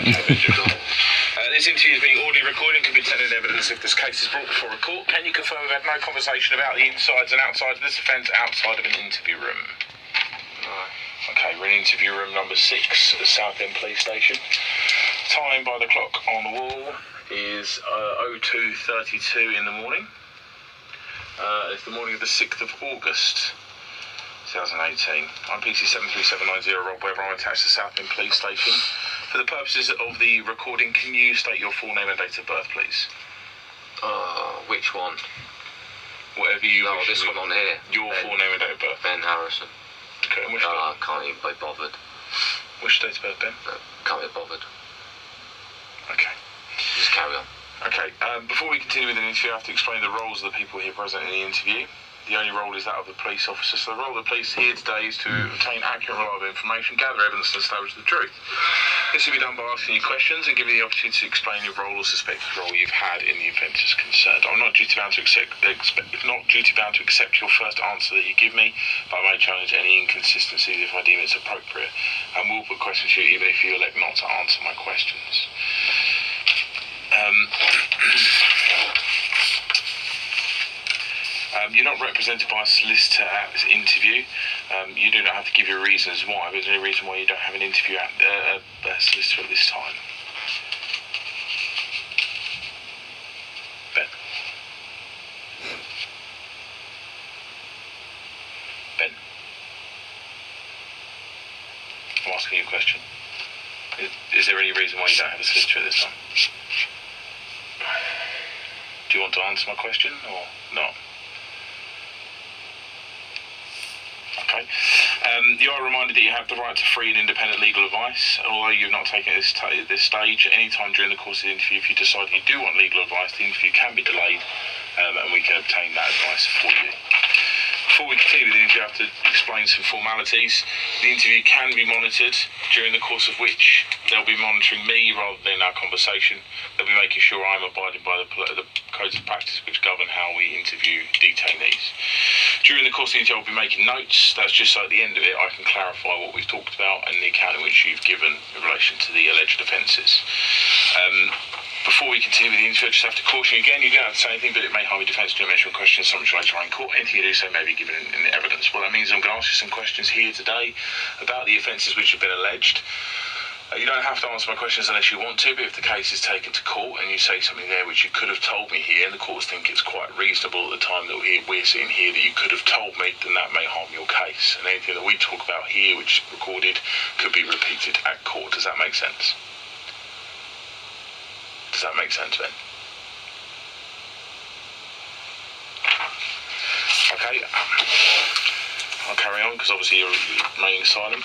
This interview is being audio recorded and can be taken as evidence if this case is brought before a court. Can you confirm we've had no conversation about the insides and outsides of this offence outside of an interview room? No. Okay, we're in interview room number 6 at Southend Police Station. Time by the clock on the wall is 02:32 in the morning. It's the morning of the 6th of August 2018. I'm PC 73790 Rob Webber. I'm attached to Southend Police Station. For the purposes of the recording, can you state your full name and date of birth, please? Which one? Whatever you No, wish. this one on here. Your full name and date of birth. Ben Harrison. Okay, and which I can't even be bothered. Which date of birth, Ben? No, can't be bothered. Okay. Just carry on. Okay, before we continue with the interview, I have to explain the roles of the people here present in the interview. The only role is that of the police officer. So the role of the police here today is to obtain accurate, reliable information, gather evidence and establish the truth. This will be done by asking you questions and giving you the opportunity to explain your role or suspected role you've had in the offences concerned. I'm not duty-bound to accept your first answer that you give me, but I may challenge any inconsistencies if I deem it's appropriate. And will put questions to you even if you elect not to answer my questions. You're not represented by a solicitor at this interview. You do not have to give your reasons why, but is there any reason why you don't have an interview at a solicitor at this time? Ben? Ben? I'm asking you a question. Is there any reason why you don't have a solicitor at this time? Do you want to answer my question or not? Okay. You are reminded that you have the right to free and independent legal advice. Although you've not taken it at this stage, any time during the course of the interview, if you decide you do want legal advice, the interview can be delayed and we can obtain that advice for you. Before we continue with the interview, I have to explain some formalities. The interview can be monitored, during the course of which they'll be monitoring me rather than our conversation. They'll be making sure I'm abiding by the codes of practice which govern how we interview detainees. During the course of the interview, I'll be making notes. That's just so at the end of it I can clarify what we've talked about and the account in which you've given in relation to the alleged offences. Before we continue with the interview, I just have to caution you again, you don't have to say anything, but it may harm your defence to mention questions, something later on in court. Anything you do say may be given in evidence. What that means is I'm going to ask you some questions here today about the offences which have been alleged. You don't have to answer my questions unless you want to, but if the case is taken to court and you say something there which you could have told me here, and the courts think it's quite reasonable at the time that we're sitting here that you could have told me, then that may harm your case. And anything that we talk about here which is recorded could be repeated at court. Does that make sense? Does that make sense, Ben? Okay. I'll carry on because obviously you're remaining silent.